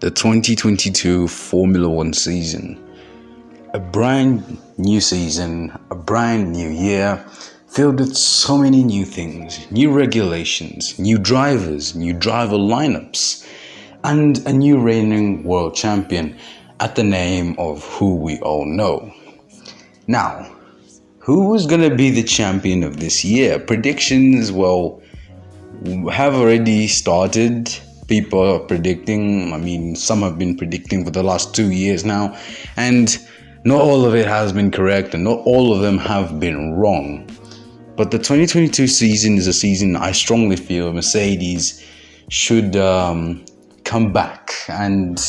the 2022 Formula One season. A brand new season, a brand new year, filled with so many new things, new regulations, new drivers, new driver lineups, and a new reigning world champion at the name of who we all know. Now, who is going to be the champion of this year? Predictions, well, have already started. People are predicting. Some have been predicting for the last 2 years now, and not all of it has been correct, and not all of them have been wrong. But the 2022 season is a season I strongly feel Mercedes should come back. And,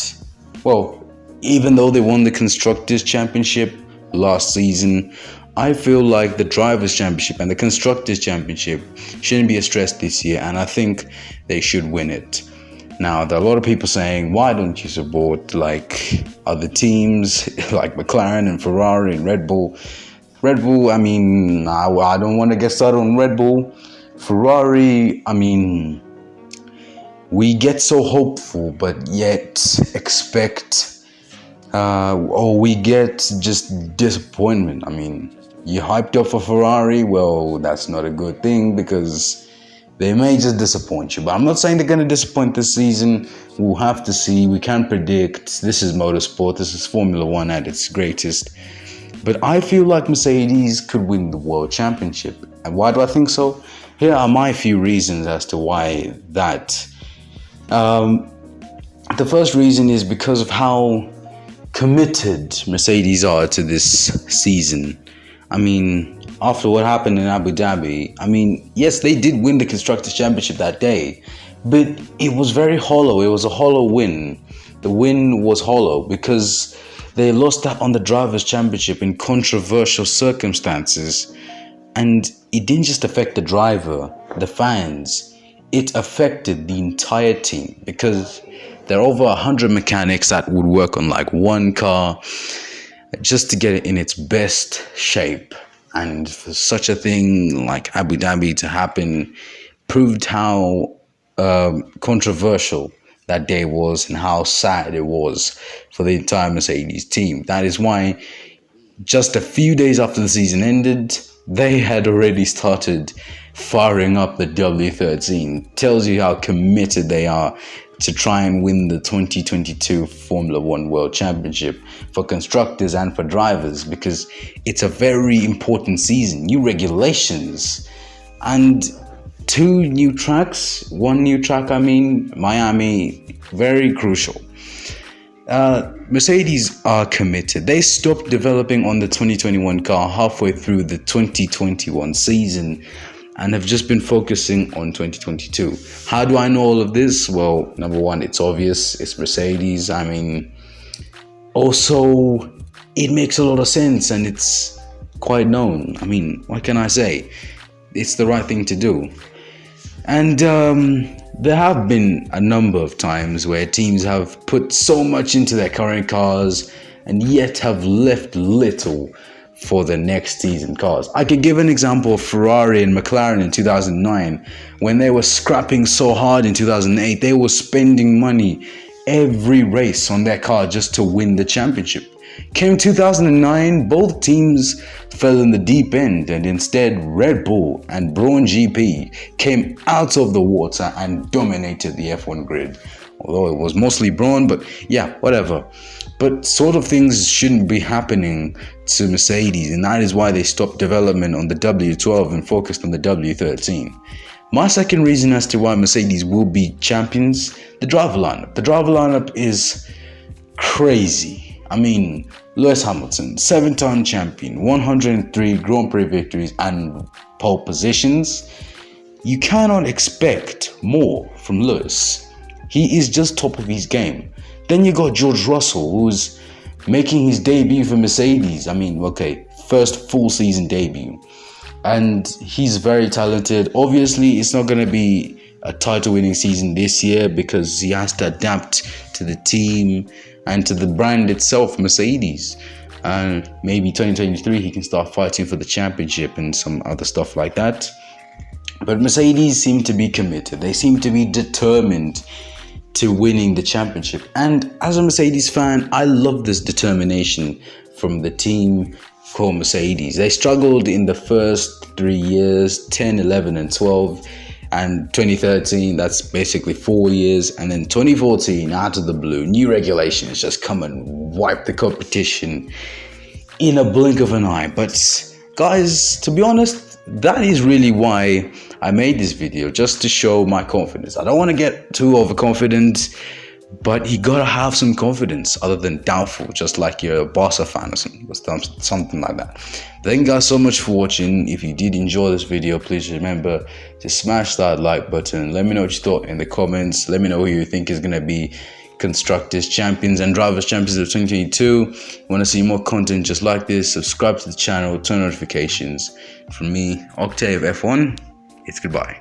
well, even though they won the Constructors' Championship last season, I feel like the Drivers' Championship and the Constructors' Championship shouldn't be a stress this year, and I think they should win it. Now, there are a lot of people saying, why don't you support like other teams like McLaren and Ferrari and Red Bull? Red Bull, I don't want to get started on Red Bull. Ferrari, we get so hopeful, but yet expect, or we get just disappointment. You hyped up for Ferrari, well, that's not a good thing because they may just disappoint you. But I'm not saying they're going to disappoint this season. We'll have to see. We can't predict. This is motorsport. This is Formula One at its greatest. But I feel like Mercedes could win the World Championship. And why do I think so? Here are my few reasons as to why that. The first reason is because of how committed Mercedes are to this season. After what happened in Abu Dhabi, yes, they did win the Constructors' Championship that day, but it was very hollow. It was a hollow win. The win was hollow because they lost out on the Drivers' Championship in controversial circumstances. And it didn't just affect the driver, the fans. It affected the entire team because there are over 100 mechanics that would work on like one car just to get it in its best shape. And for such a thing like Abu Dhabi to happen proved how controversial that day was and how sad it was for the entire Mercedes team. That is why just a few days after the season ended, they had already started firing up the W13. Tells you how committed they are to try and win the 2022 Formula One World Championship for constructors and for drivers, because it's a very important season. New regulations and 2 new tracks. One new track, Miami, very crucial. Mercedes are committed. They stopped developing on the 2021 car halfway through the 2021 season and have just been focusing on 2022. How do I know all of this? Well, number one, it's obvious. It's Mercedes. Also, it makes a lot of sense and it's quite known. What can I say? It's the right thing to do. And there have been a number of times where teams have put so much into their current cars and yet have left little for the next season cars. I could give an example of Ferrari and McLaren in 2009. When they were scrapping so hard in 2008, they were spending money every race on their car just to win the championship. Came 2009, both teams fell in the deep end, and instead Red Bull and Braun GP came out of the water and dominated the F1 grid. Although it was mostly Braun, but yeah, whatever. But sort of things shouldn't be happening to Mercedes, and that is why they stopped development on the W12 and focused on the W13. My second reason as to why Mercedes will be champions, the driver lineup. The driver lineup is crazy. Lewis Hamilton, 7-time champion, 103 Grand Prix victories and pole positions. You cannot expect more from Lewis. He is just top of his game. Then you got George Russell, who's making his debut for Mercedes. First full season debut. And he's very talented. Obviously, it's not going to be a title winning season this year because he has to adapt to the team and to the brand itself, Mercedes. And maybe 2023 he can start fighting for the championship and some other stuff like that. But Mercedes seem to be committed. They seem to be determined to winning the championship. And as a Mercedes fan, I love this determination from the team called Mercedes. They struggled in the first 3 years, 10, 11 and 12. And 2013, that's basically 4 years. And then 2014, out of the blue, new regulations just come and wipe the competition in a blink of an eye. But guys, to be honest, that is really why I made this video, just to show my confidence. I don't want to get too overconfident, but you gotta have some confidence other than doubtful, just like you're a Barca fan or something like that. Thank you guys so much for watching. If you did enjoy this video, please remember to smash that like button. Let me know what you thought in the comments. Let me know who you think is gonna be Constructors Champions and Drivers Champions of 2022. Want to see more content just like this? Subscribe to the channel, turn notifications. From me, Octave F1, it's goodbye.